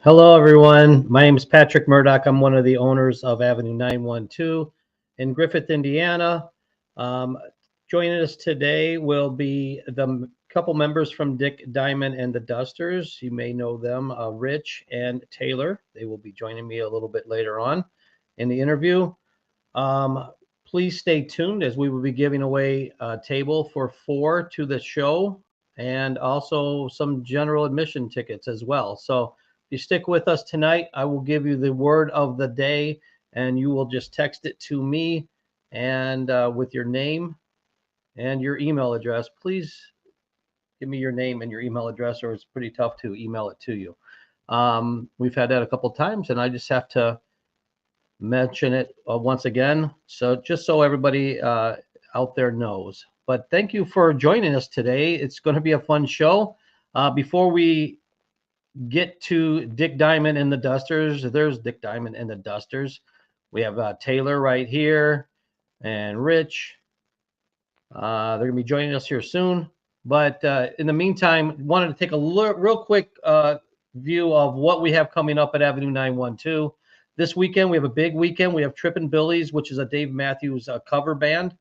Hello, everyone. My name is Patrick Murdoch. I'm one of the owners of Avenue 912 in Griffith, Indiana. Um, Joining us today will be the couple members from Dick Diamond and the Dusters. You may know them, Rich and Taylor. They will be joining me a little bit later on in the interview. Um, Please stay tuned as we will be giving away a table for four to the show and also some general admission tickets as well. So if you stick with us tonight, I will give you the word of the day and you will just text it to me and with your name and your email address. Please give me your name and your email address, or it's pretty tough to email it to you. We've had that a couple times, and I just have to mention it once again. So just so everybody out there knows. But thank you for joining us today. It's going to be a fun show. Before we get to Dick Diamond and the Dusters, there's Dick Diamond and the Dusters. We have Taylor right here and Rich. They're going to be joining us here soon. But in the meantime, wanted to take a real quick view of what we have coming up at Avenue 912. This weekend, we have a big weekend. We have Trippin' Billies, which is a Dave Matthews cover band.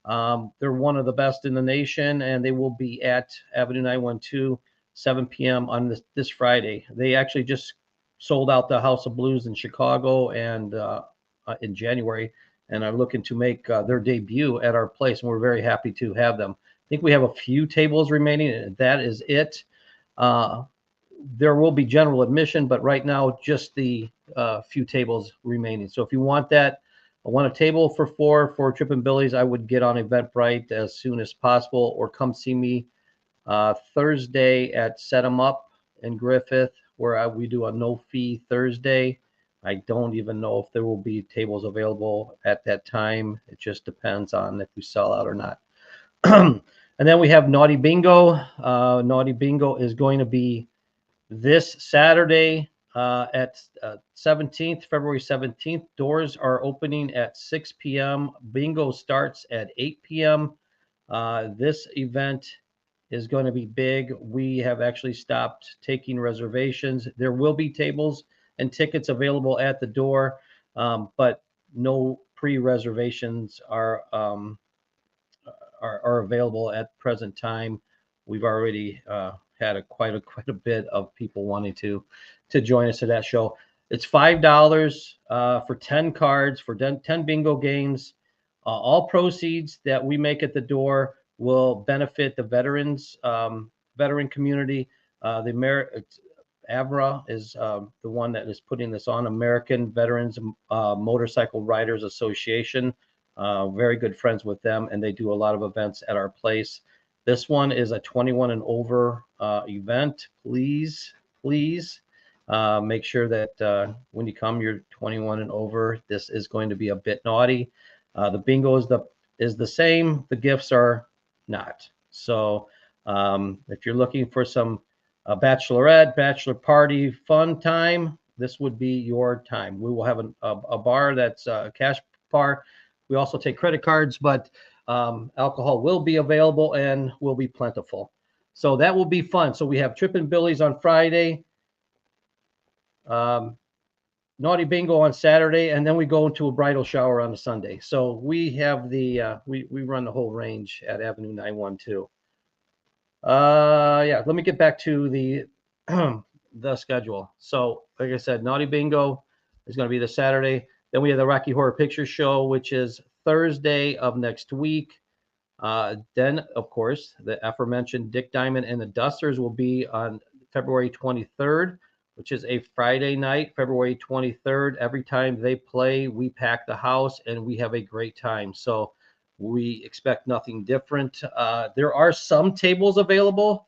They're one of the best in the nation, and they will be at Avenue 912, 7 p.m. on this Friday. They actually just sold out the House of Blues in Chicago and in January, and are looking to make their debut at our place, and we're very happy to have them. I think we have a few tables remaining, and that is it. There will be general admission, but right now just the few tables remaining. So if you want that, I want a table for four for Trippin' Billies, I would get on Eventbrite as soon as possible, or come see me Thursday at Set 'em Up in Griffith, where we do a no-fee Thursday. I don't even know if there will be tables available at that time. It just depends on if we sell out or not. And then we have Naughty Bingo. Naughty Bingo is going to be this Saturday at 17th, February 17th. Doors are opening at 6 p.m. Bingo starts at 8 p.m. This event is going to be big. We have actually stopped taking reservations. There will be tables and tickets available at the door, but no pre-reservations are available at present time. We've already had quite a bit of people wanting to join us at that show. It's $5 for 10 cards for 10 bingo games. All proceeds that we make at the door will benefit the veteran community. AVRA is the one that is putting this on, American Veterans Motorcycle Riders Association. Very good friends with them, and they do a lot of events at our place. This one is a 21 and over event. Please make sure that when you come, you're 21 and over. This is going to be a bit naughty. The bingo is the same. The gifts are not. So if you're looking for some bachelorette, bachelor party fun time, this would be your time. We will have a bar that's a cash bar. We also take credit cards, but alcohol will be available and will be plentiful. So that will be fun. So we have Trippin' Billies on Friday, Naughty Bingo on Saturday, and then we go into a bridal shower on a Sunday. So we have we run the whole range at Avenue 912. Yeah, let me get back to the the schedule. So like I said, Naughty Bingo is going to be this Saturday. Then we have the Rocky Horror Picture Show, which is Thursday of next week. Then, of course, the aforementioned Dick Diamond and the Dusters will be on February 23rd, which is a Friday night, February 23rd. Every time they play, we pack the house and we have a great time. So we expect nothing different. There are some tables available.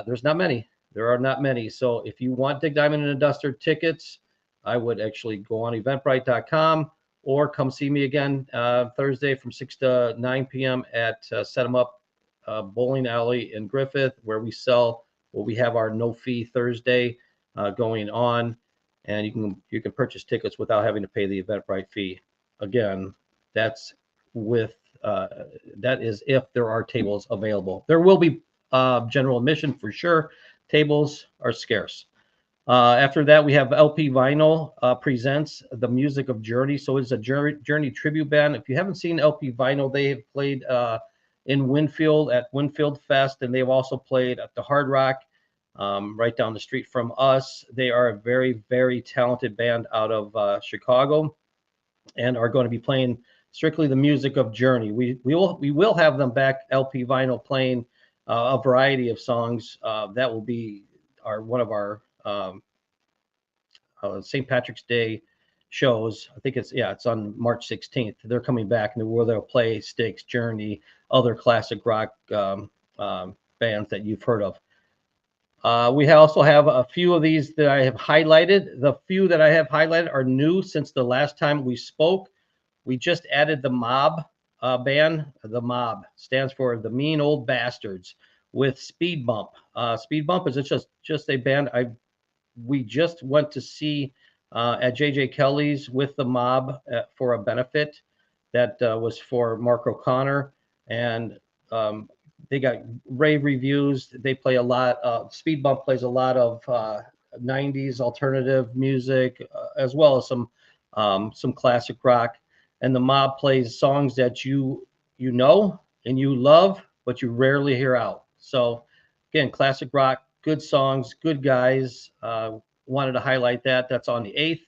There's not many. There are not many. So if you want Dick Diamond and the Duster tickets, I would actually go on eventbrite.com or come see me again Thursday from 6 to 9 p.m. at Set 'em Up Bowling Alley in Griffith, where we have our no-fee Thursday going on, and you can purchase tickets without having to pay the Eventbrite fee. Again, that is if there are tables available. There will be general admission for sure. Tables are scarce. After that, we have LP Vinyl presents the music of Journey. So it's a Journey tribute band. If you haven't seen LP Vinyl, they have played in Winfield at Winfield Fest, and they've also played at the Hard Rock right down the street from us. They are a very, very talented band out of Chicago, and are going to be playing strictly the music of Journey. We will have them back, LP Vinyl, playing a variety of songs. That will be one of our St. Patrick's Day shows. I think it's on March 16th. They're coming back, and they'll play Styx, Journey, other classic rock bands that you've heard of. We also have a few of these that I have highlighted. The few that I have highlighted are new since the last time we spoke. We just added the Mob band. The Mob stands for the Mean Old Bastards, with Speed Bump. Speed Bump is just a band we just went to see at JJ Kelly's with the Mob for a benefit that was for Mark O'Connor, and they got rave reviews. They play a lot. Speed Bump plays a lot of 90s alternative music, as well as some classic rock. And the Mob plays songs that you know and you love, but you rarely hear out. So again, classic rock, good songs, good guys. Wanted to highlight that. That's on the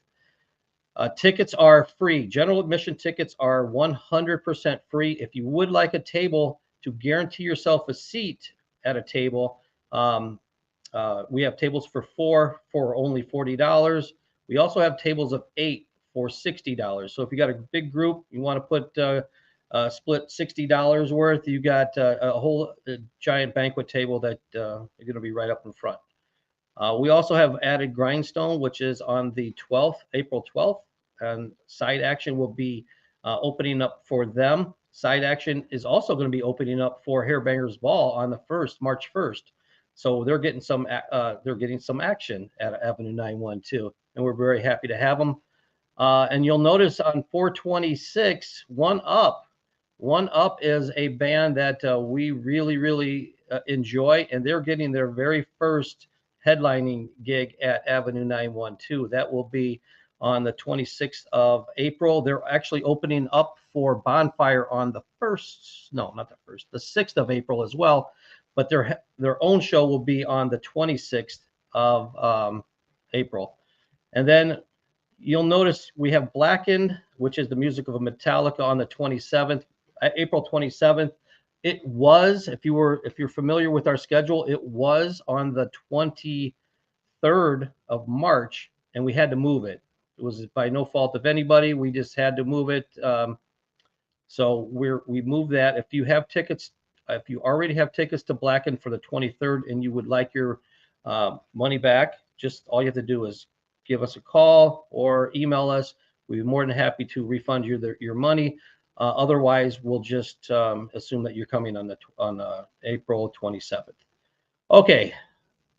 8th. Tickets are free. General admission tickets are 100% free. If you would like a table to guarantee yourself a seat at a table, we have tables for 4 for only $40. We also have tables of 8 for $60. So if you got a big group, you want to put split $60 worth, you got a whole giant banquet table that you're going to be right up in front. We also have added Grindstone, which is on the 12th, April 12th, and Side Action will be opening up for them. Side Action is also going to be opening up for Hairbangers Ball on the 1st, March 1st. So they're getting some action at Avenue 912, and we're very happy to have them. And you'll notice on 426, One Up is a band that we really, really enjoy, and they're getting their very first headlining gig at Avenue 912. That will be on the 26th of April. They're actually opening up for Bonfire on the 6th of April as well. But their own show will be on the 26th of April. And then you'll notice we have Blackened, which is the music of Metallica, on the 27th, April 27th. It was, if you're familiar with our schedule, it was on the 23rd of March, and we had to move it. It was by no fault of anybody. We just had to move it. So we moved that. If you have tickets, if you already have tickets to Blackened for the 23rd and you would like your money back, just all you have to do is give us a call or email us. We'd be more than happy to refund you your money. Otherwise, we'll just assume that you're coming on April 27th. Okay,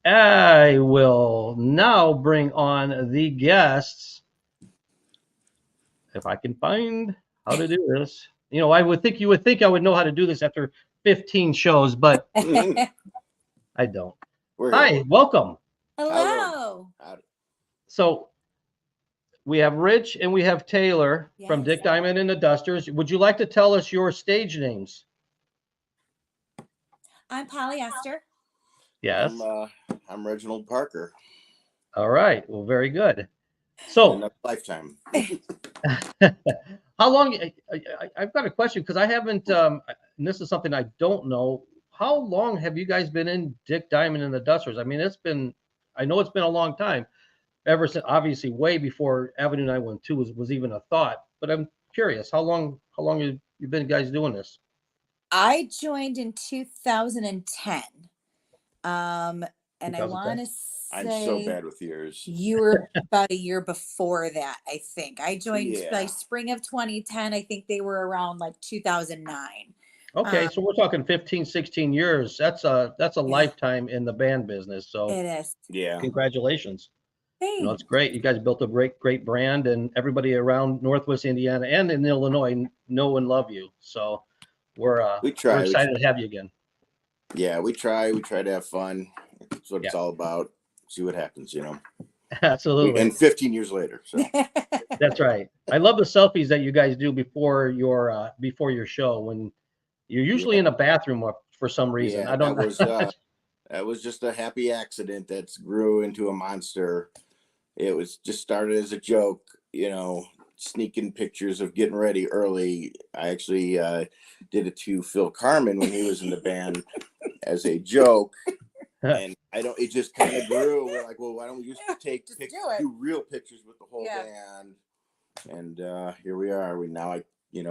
I will now bring on the guests. If I can find how to do this, you know, you would think I would know how to do this after 15 shows, but I don't. Hi, welcome. Hello. So we have Rich and we have Taylor from Dick Diamond and the Dusters. Would you like to tell us your stage names? I'm Polyester. Yes. I'm Reginald Parker. All right. Well, very good. So lifetime. How long? I've got a question because I haven't. And this is something I don't know. How long have you guys been in Dick Diamond and the Dusters? I mean, I know it's been a long time. Ever since, obviously, way before Avenue 912 was even a thought. But I'm curious, how long have you been guys doing this? I joined in 2010. And 2010. I want to say I'm so bad with years. You were about a year before that, I think. I joined by spring of 2010. I think they were around like 2009. Okay, so we're talking 15, 16 years. That's a lifetime in the band business. So it is. Yeah. Congratulations. Thanks. You know, it's great. You guys built a great brand, and everybody around Northwest Indiana and in Illinois know and love you. So we're excited to have you again. Yeah, we try to have fun. That's what it's all about. See what happens, you know. Absolutely. And 15 years later. So That's right. I love the selfies that you guys do before your show when you're usually in a bathroom for some reason. yeah, I don't know. that was just a happy accident that grew into a monster. It was just started as a joke, sneaking pictures of getting ready early. I actually did it to Phil Carmen when he was in the band as a joke. And it just kind of grew. We're like, well, why don't we just take do real pictures with the whole band? And here we are.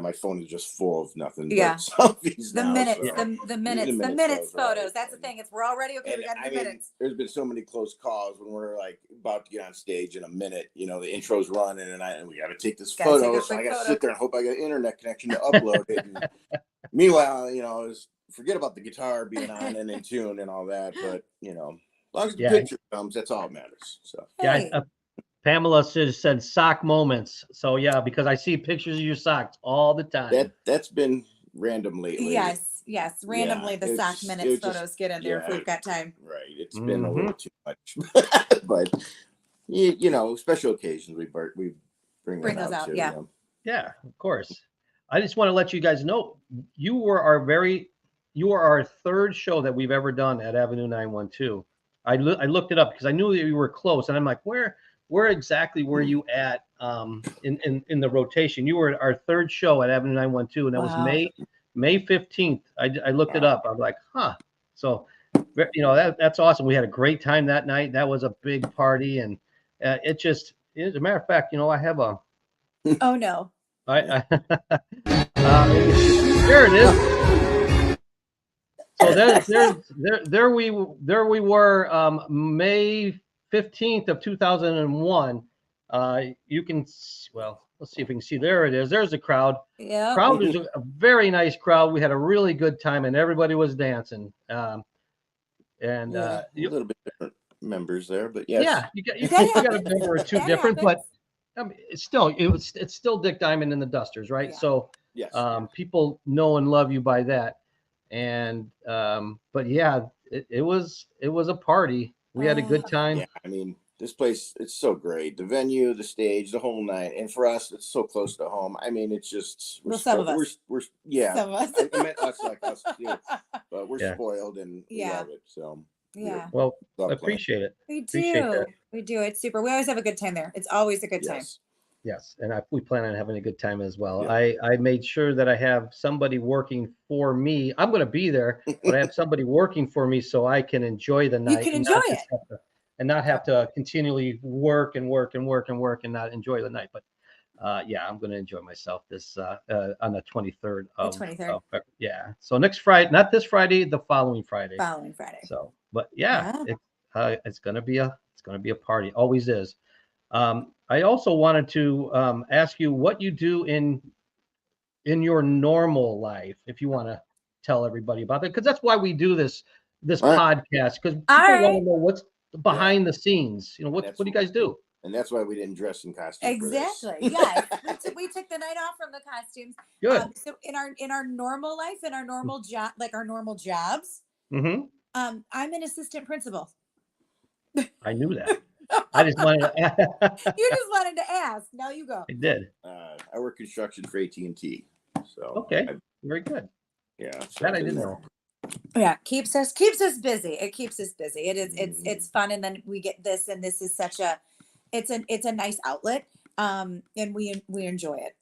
My phone is just full of nothing but selfies the now. Minutes, So. the minutes photos. Right. That's the thing. We're already okay. We got the minutes. There's been so many close calls when we're like about to get on stage in a minute. The intro's running, and we got to take this photo. So I got to sit there and hope I got an internet connection to upload it. And meanwhile, forget about the guitar being on and in tune and all that. But as long as the picture comes, that's all that matters. So Pamela said sock moments. So yeah, because I see pictures of your socks all the time. That's been random lately. Yes. Randomly, the sock minutes photos get in there if we've got time. Right. It's been a little too much, but special occasions we bring those out. Too, Yeah, of course. I just want to let you guys know you were our third show that we've ever done at Avenue 912. I looked it up because I knew that you were close, and I'm like, where exactly were you at in the rotation? You were our third show at Avenue 912, and that was May 15th. I looked it up. I'm like, huh. So, that's awesome. We had a great time that night. That was a big party, and as a matter of fact, I have a. Oh no. There it is. So there we were, May 15th of 2001. You can, let's see if we can see. There it is. There's the crowd. Yeah. Crowd was a very nice crowd. We had a really good time, and everybody was dancing. A little bit different members there, but yes. Yeah, you got a member or two different, but it's still Dick Diamond and the Dusters, right? Yeah. So yes. People know and love you by that. And but yeah, it was a party. We had a good time. Yeah, this place, it's so great. The venue, the stage, the whole night. And for us, it's so close to home. It's just some of us. Some of us. I meant us like us too. But we're spoiled and we love it. So well, I appreciate it. We do. We do. It's super. We always have a good time there. It's always a good time. Yes, and we plan on having a good time as well. Yeah. I made sure that I have somebody working for me. I'm going to be there, but I have somebody working for me so I can enjoy the night. You can enjoy it. And not have to continually work and not enjoy the night. But I'm going to enjoy myself this on the 23rd. So next Friday, not this Friday, the following Friday. So, but it's going to be a party. Always is. I also wanted to ask you what you do in your normal life, if you want to tell everybody about that, because that's why we do this podcast, because people want to know what's behind the scenes. What do you guys do? And that's why we didn't dress in costumes. Exactly. Yes, we took the night off from the costumes. Good. So in our normal life, in our normal job, like our normal jobs, I'm an assistant principal. I knew that. I just wanted to You just wanted to ask. Now you go. I did. I work construction for AT&T. So okay, very good. Yeah, so that I didn't know. Yeah, keeps us busy. It keeps us busy. It is. It's fun, and then we get this, and this is such a. It's a nice outlet, and we enjoy it.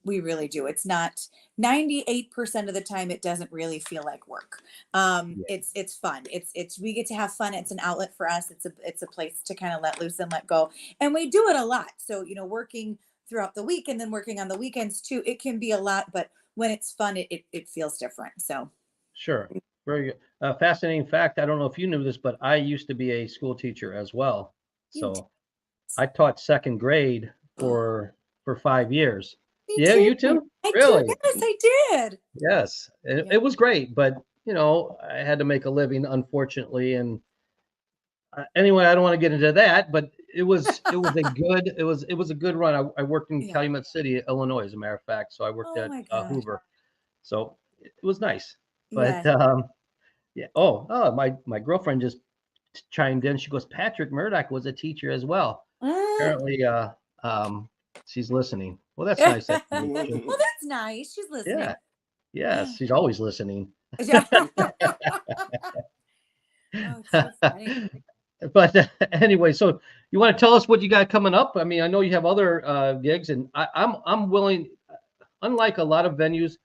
We really do. It's not 98% of the time. It doesn't really feel like work. It's fun. It's we get to have fun. It's an outlet for us. It's a place to kind of let loose and let go. And we do it a lot. So, working throughout the week and then working on the weekends too, it can be a lot, but when it's fun, it feels different. So. Sure. Very good. Fascinating fact. I don't know if you knew this, but I used to be a school teacher as well. So I taught second grade for 5 years. You too? Really? Yes, I did. Yes. It was great, but I had to make a living, unfortunately. And anyway, I don't want to get into that, but it was a good run. I worked in Calumet City, Illinois, as a matter of fact. So I worked at Hoover. So it was nice. But my girlfriend just chimed in. She goes, Patrick Murdoch was a teacher as well. Apparently, she's listening. Well, that's nice. That you mentioned. Well, that's nice. She's listening. Yeah. Yes, she's always listening. Yeah. Oh, it's so funny. But anyway, so you want to tell us what you got coming up? I mean, I know you have other gigs, and I'm willing. Unlike a lot of venues,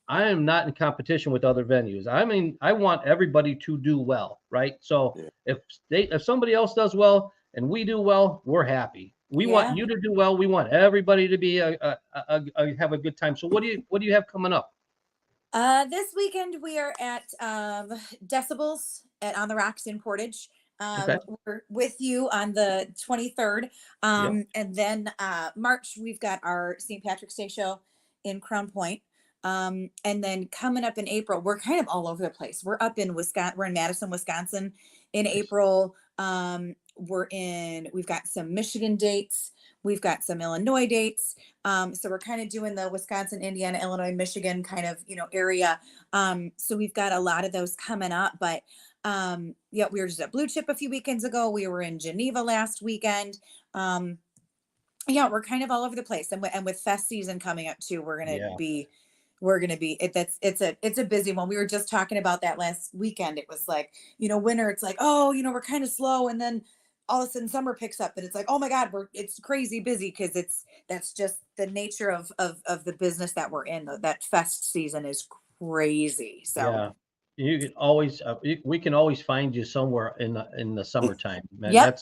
I am not in competition with other venues. I mean, I want everybody to do well, right? So Yeah. if somebody else does well and we do well, we're happy. We Yeah. want you to do well. We want everybody to be have a good time. So what do you have coming up? This weekend we are at Decibels at On the Rocks in Portage. Okay. We're with you on the 23rd. And then March, we've got our St. Patrick's Day show in Crown Point. And then coming up in April, we're kind of all over the place. We're up in Wisconsin. We're in Madison, Wisconsin in April. We've got some Michigan dates. We've got some Illinois dates. So we're kind of doing the Wisconsin, Indiana, Illinois, Michigan kind of, area. So we've got a lot of those coming up, but we were just at Blue Chip a few weekends ago. We were in Geneva last weekend. We're kind of all over the place. And with fest season coming up too, we're going to be it's a busy one. We were just talking about that last weekend. It was like, winter, it's like, we're kind of slow. And then all of a sudden summer picks up and it's like, oh my God, it's crazy busy. Cause that's just the nature of the business that we're in. That fest season is crazy. So you can always, we can always find you somewhere in the summertime, man. Yep.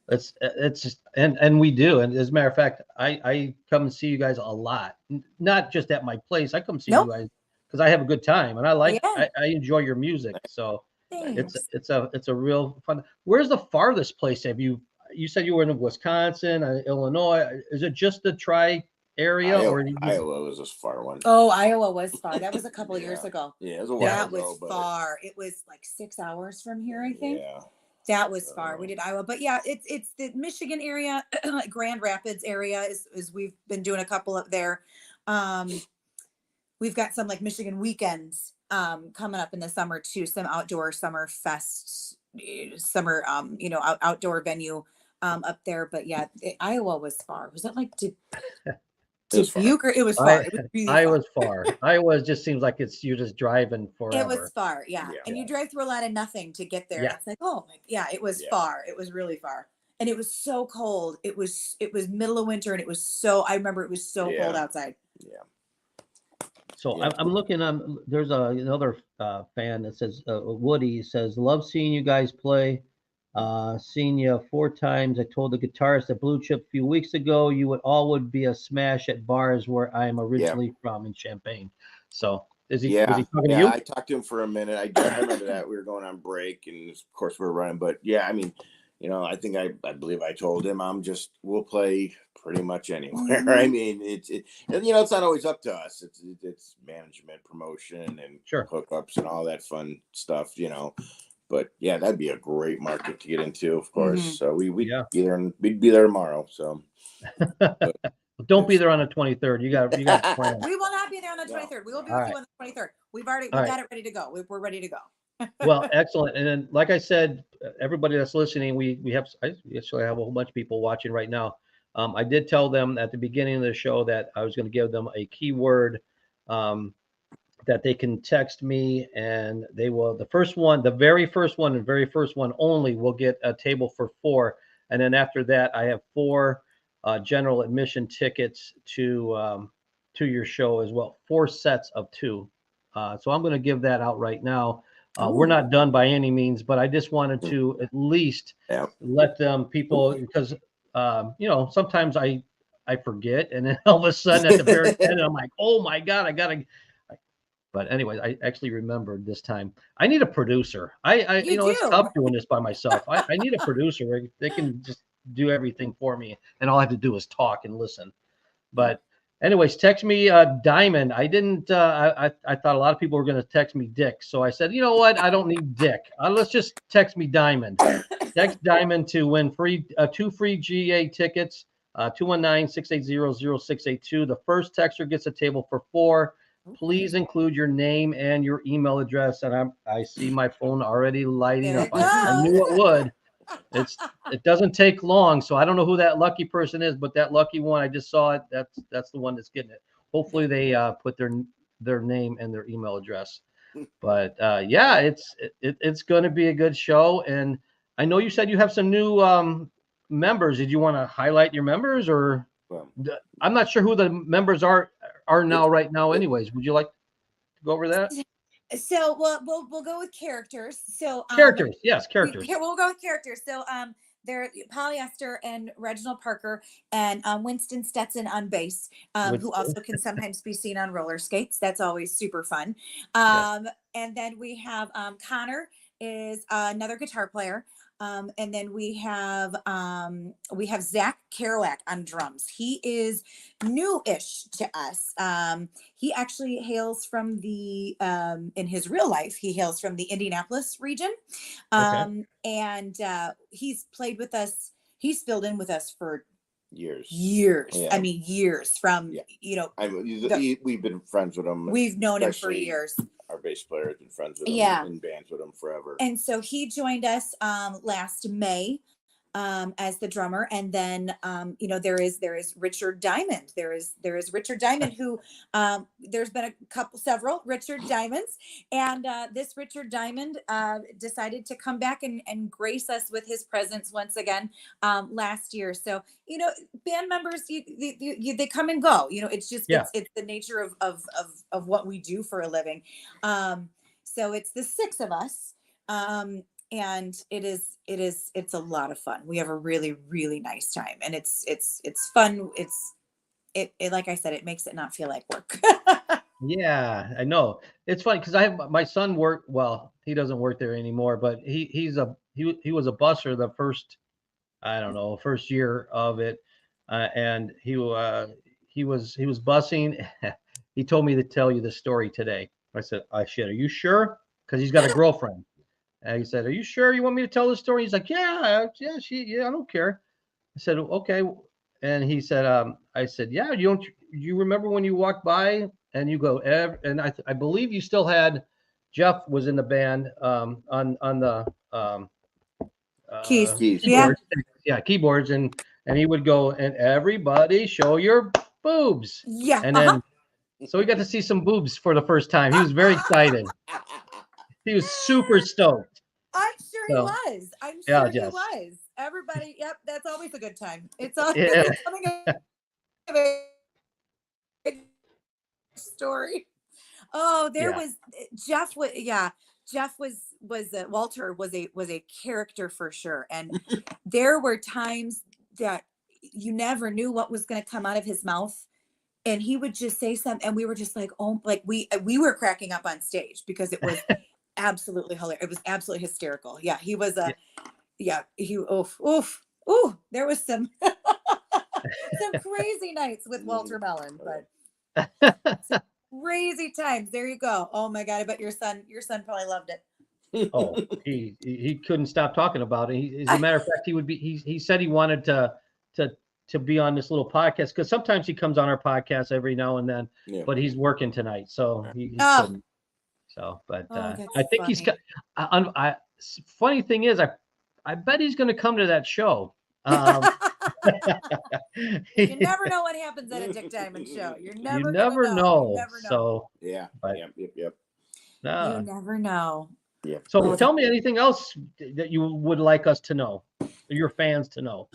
It's just, and we do. And as a matter of fact, I come and see you guys a lot, not just at my place. I come see you guys because I have a good time and I enjoy your music. So thanks. it's a real fun. Where's the farthest place you said you were in Wisconsin, Illinois? Is it just the area Iowa was a far one. Oh, Iowa was far. That was a couple of years ago. Yeah, it was a while ago. That was far. It was like 6 hours from here, I think. Yeah. That was far. We did Iowa, but it's the Michigan area, Grand Rapids area is we've been doing a couple up there. We've got some like Michigan weekends coming up in the summer too. Some outdoor summer fests, summer outdoor venue up there. But Iowa was far. Was that like Dubuque? It was far. It was really Iowa's far. Iowa just seems like you're just driving forever. It was far, and you drive through a lot of nothing to get there. Yeah. It's like, it was far. It was really far, and it was so cold. It was middle of winter, and it was I remember it was so cold outside. Yeah. So I'm looking on. There's another fan that says Woody says, "Love seeing you guys play. Seen you 4 times. I told the guitarist at Blue Chip a few weeks ago you would be a smash at bars where I'm originally from in Champaign." So was he talking to you? I talked to him for a minute. I remember that we were going on break, and of course we were running. But I mean, I think I believe I told him we'll play pretty much anywhere. Mm-hmm. I mean, it's not always up to us. It's management, promotion, and hookups and all that fun stuff. But that'd be a great market to get into, of course. Mm-hmm. So we'd be there tomorrow. So don't be there on the 23rd. You got plans. We will not be there on the 23rd. We will be with you on the 23rd. We got it ready to go. We're ready to go. Well, excellent. And then, like I said, everybody that's listening, I actually have a whole bunch of people watching right now. I did tell them at the beginning of the show that I was going to give them a keyword that they can text me, and they will. The very first one only will get a table for 4, and then after that, I have 4 general admission tickets to your show as well. 4 sets of 2. So I'm going to give that out right now. We're not done by any means, but I just wanted to at least let them people, because sometimes I forget, and then all of a sudden at the very end I'm like, oh my God, I gotta. But anyway, I actually remembered this time. I need a producer. It's tough doing this by myself. I need a producer where they can just do everything for me, and all I have to do is talk and listen. But anyways, text me Diamond. I didn't. I thought a lot of people were going to text me Dick, so I said, you know what? I don't need Dick. Let's just text me Diamond. Text Diamond to win 2 free GA tickets. 219-680-0682. The first texter gets a table for 4. please include your name and your email address. And I see my phone already lighting There up. it I knew goes. it would. It doesn't take long, so I don't know who that lucky person is, but that lucky one, I just saw it. That's the one that's getting it. Hopefully they put their name and their email address. But yeah, it's going to be a good show. And I know you said you have some new members. Did you want to highlight your members, or I'm not sure who the members are now right now. Anyways, would you like to go over that? So we'll go with characters. So Characters, yes, characters. We'll go with characters. So they're Polyester and Reginald Parker and Winston Stetson on bass, who also can sometimes be seen on roller skates. That's always super fun. Yes. And then we have Connor is another guitar player. And then we have Zach Kerouac on drums. He is new-ish to us. He actually hails from the in his real life, he hails from the Indianapolis region. And he's played with us. He's filled in with us for years. Yeah. I mean, years from, we've been friends with him. We've known him for years. Our bass player has been friends with him in bands with him forever. And so he joined us last May as the drummer. And then there is Richard Diamond. There is Richard Diamond who there's been several Richard Diamonds. And this Richard Diamond decided to come back and grace us with his presence once again last year. So, band members, they come and go. It's just it's the nature of what we do for a living. So it's the six of us. And it's a lot of fun. We have a really, really nice time, and it's fun. It like I said, it makes it not feel like work. Yeah, I know. It's funny because I have my son work. Well, he doesn't work there anymore, but he was a busser the first year of it, and he was bussing. He told me to tell you the story today. I said, "Are you sure?" Because he's got a girlfriend. And he said, "Are you sure you want me to tell the story?" He's like, "Yeah, I don't care." I said, "Okay." And he said, "I said, yeah. You remember when you walked by and you go, and I believe you still had Jeff was in the band on the keys, keyboards. Yeah, keyboards, and he would go and everybody show your boobs. Yeah, and then so we got to see some boobs for the first time. He was very excited. He was super stoked. I'm sure he was. I'm sure he was. Everybody, yep, that's always a good time. It's always becoming a story. Oh, Jeff was Walter was a character for sure. And there were times that you never knew what was going to come out of his mouth. And he would just say something, and we were just like, oh, like we were cracking up on stage because it was absolutely hilarious. It was absolutely hysterical. Yeah, he was there was some crazy nights with Walter Mellon, but some crazy times. There you go. Oh my God, I bet your son probably loved it. Oh, he couldn't stop talking about it. As a matter of fact, he said he wanted to be on this little podcast because sometimes he comes on our podcast every now and then, but he's working tonight, so he couldn't. So, but I think he's. Funny thing is, I bet he's going to come to that show. You never know what happens at a Dick Diamond show. You never know. You never know. So yep. You never know. Yeah. So tell me anything else that you would like us to know, your fans to know.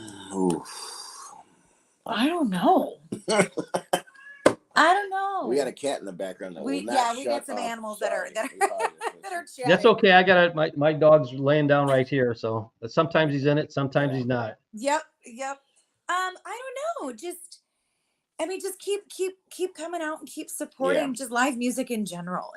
I don't know. I don't know. We got a cat in the background. We got some animals that are chatting. That's okay. I got my dog's laying down right here. So sometimes he's in it, sometimes he's not. Yep. I don't know. Just keep coming out and keep supporting just live music in general.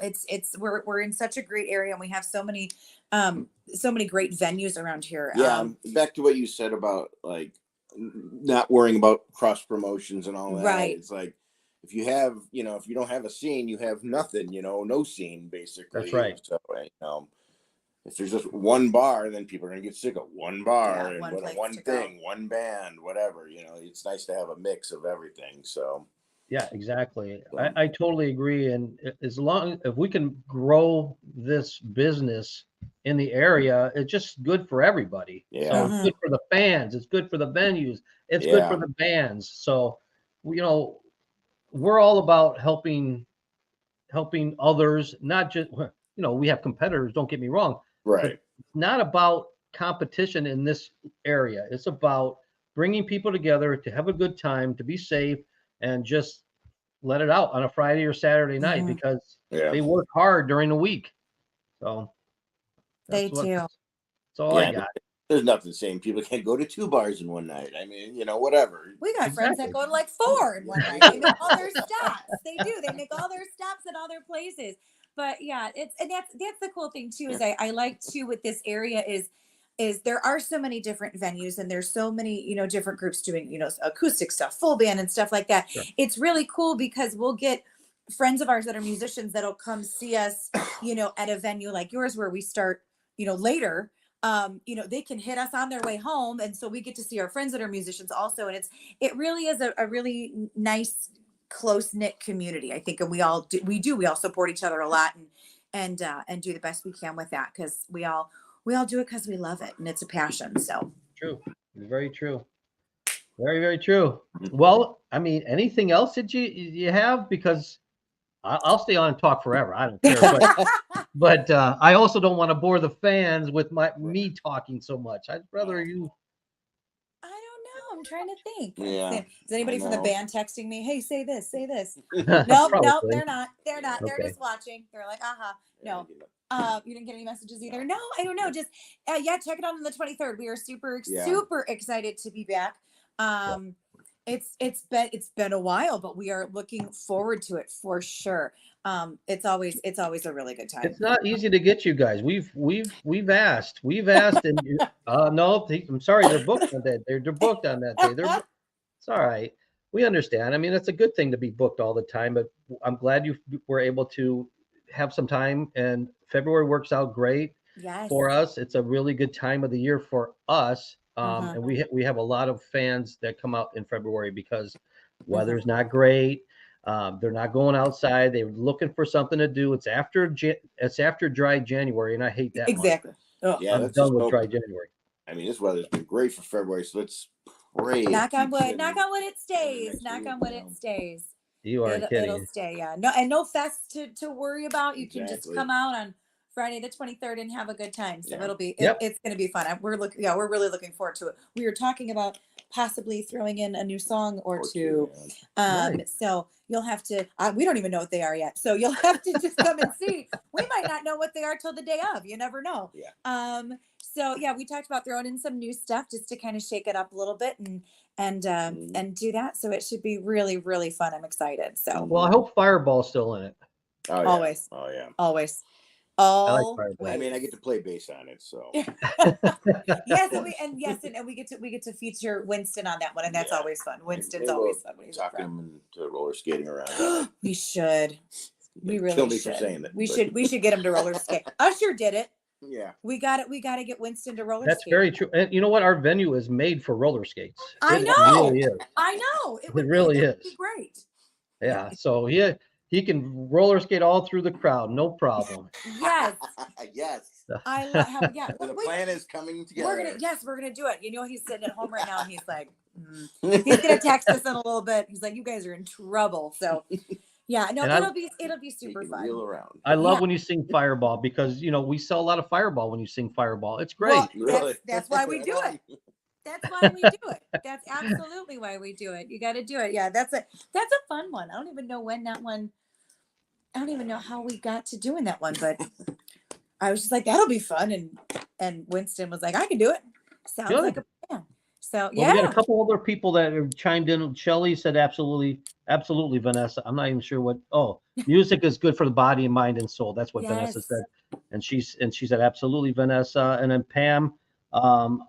We're in such a great area, and we have so many great venues around here. Yeah. Back to what you said about like not worrying about cross promotions and all that. Right. It's like, if you have, if you don't have a scene, you have nothing, no scene basically. That's right. So, if there's just one bar, then people are going to get sick of one bar and one thing, one band, whatever, it's nice to have a mix of everything. So, Yeah, exactly. So, I totally agree. And as long if we can grow this business in the area, it's just good for everybody. So yeah, it's Mhm. good for the fans, it's good for the venues, it's good for yeah, the bands. So, you know, we're all about helping others, not just we have competitors, don't get me wrong, but right. it's not about competition in this area. It's about bringing people together to have a good time, to be safe, and just let it out on a Friday or Saturday night Mhm. because Yeah, they work hard during the week. So They that's do. all I yeah. got. There's nothing saying people can't go to 2 bars in one night. I mean, whatever. We got friends that Exactly. go to like 4 in one night. They make all their stops. They do. They make all their stops at all their places. But yeah, it's and that's the cool thing too. Is I like too with this area is there are so many different venues and there's so many different groups doing acoustic stuff, full band and stuff like that. Sure. It's really cool because we'll get friends of ours that are musicians that'll come see us, at a venue like yours where we start, later. They can hit us on their way home, and so we get to see our friends that are musicians also, and it really is a really nice close knit community, I think, and we all support each other a lot and do the best we can with that because we all do it because we love it and it's a passion. So True. Very true. Very, very true. Well, I mean, anything else that you have? Because I'll stay on and talk forever. I don't care. But I also don't want to bore the fans with me talking so much. I'd rather you. I don't know. I'm trying to think. Yeah, Is anybody I from the know. band texting me? Hey, say this, say this. Nope, nope, Probably. they're not. They're not. They're Okay. just watching. They're like, uh-huh. No. Yeah, You didn't get any messages either. No, I don't know. Just yeah, check it out on the 23rd. We are super, Yeah. super excited to be back. It's been a while, but we are looking forward to it for sure. It's always a really good time. It's not easy to get you guys. We've asked, and no, I'm sorry, they're booked on that. They're booked on that day. It's all right. We understand. I mean, it's a good thing to be booked all the time, but I'm glad you were able to have some time. And February works out great Yes. for us. It's a really good time of the year for us. Mhm. And we have a lot of fans that come out in February because Mm-hmm. weather's not great. They're not going outside. They're looking for something to do. It's after dry January, and I hate that month. Exactly. Oh. yeah. I'm Let's done just with hope. dry January. I mean, this weather's been great for February, so let's pray. Knock on keeps wood. it Knock on wood. It stays. next Knock week, on wood. It stays. You are It'll kidding. stay. Yeah. No, and no fest to worry about. You can just Exactly. come out on Friday the 23rd and have a good time. So Yeah. it'll be Yep. it's going to be fun. We're really looking forward to it. We were talking about possibly throwing in a new song or two. yeah. Nice. So you'll have to. We don't even know what they are yet. So you'll have to just come and see. We might not know what they are till the day of. You never know. Yeah. So yeah, we talked about throwing in some new stuff just to kind of shake it up a little bit and do that. So it should be really, really fun. I'm excited. So Well, I hope Fireball's still in it. Oh, yeah. Always. Oh yeah. always, I like always. Fireball. I mean, I get to play bass on it, so Yes, and we get to feature Winston on that one, and that's Yeah. always fun. Winston's Maybe always we'll fun when he's talk around. him into roller skating around. We should. We Kill really me should. for saying that. We but- should get him to roller skate. Usher did it. Yeah. We got it. We got to get Winston to roller That's skate. very true. And you know what? Our venue is made for roller skates. I It know. really is. I know. It really would is. be great. Yeah. So he can roller skate all through the crowd, no problem. Yes. Yes. I love how yeah. The plan is coming together. We're gonna do it. He's sitting at home right now and he's like, he's gonna text us in a little bit. He's like, you guys are in trouble. So yeah, no, And it'll be super fun. Wheel around. I love Yeah. when you sing Fireball because we sell a lot of Fireball when you sing Fireball. It's great. Well, Really? that's why we do it. That's why we do it. That's absolutely why we do it. You got to do it. Yeah, that's a fun one. I don't even know when that one. I don't even know how we got to doing that one, but I was just like, that'll be fun. And Winston was like, I can do it. Sounds Good. like a plan. So Well, we got yeah. a couple other people that have chimed in. Shelly said absolutely, Vanessa. I'm not even sure what. Oh, music is good for the body and mind and soul. That's what Vanessa Yes. said. And she said absolutely, Vanessa. And then Pam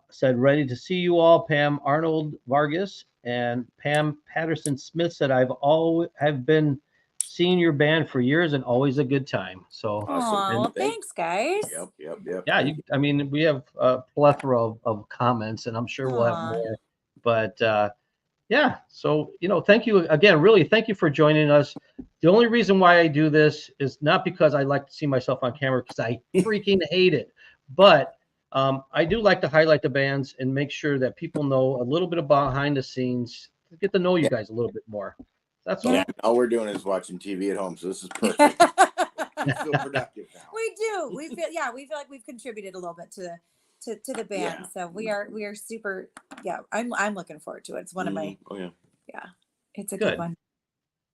said ready to see you all. Pam Arnold Vargas and Pam Patterson Smith said I've been seeing your band for years and always a good time. So Aw, well, And thanks, guys. Yep. yeah, I mean, we have a plethora of comments, and I'm sure we'll have Aw. more. But yeah, so, thank you again. Really, thank you for joining us. The only reason why I do this is not because I like to see myself on camera, because I freaking hate it. But I do like to highlight the bands and make sure that people know a little bit about behind the scenes, to get to know you guys a little bit more. That's all. Yeah, all we're doing is watching TV at home, so this is perfect. I feel productive now. We do. We feel like we've contributed a little bit to the band. Yeah. So we are super. Yeah, I'm looking forward to it. It's one of my. Oh yeah. Yeah, it's a Good. good one.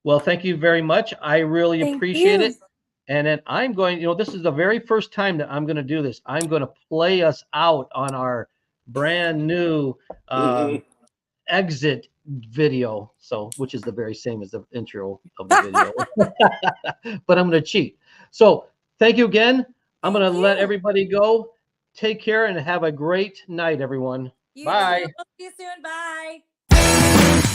Well, thank you very much. I really Thank appreciate you. it. And then I'm going, this is the very first time that I'm going to do this. I'm going to play us out on our brand new exit video. So, which is the very same as the intro of the video, but I'm going to cheat. So thank you again. I'm going to let everybody go. Take care and have a great night, everyone. You Bye. too. See you soon. Bye.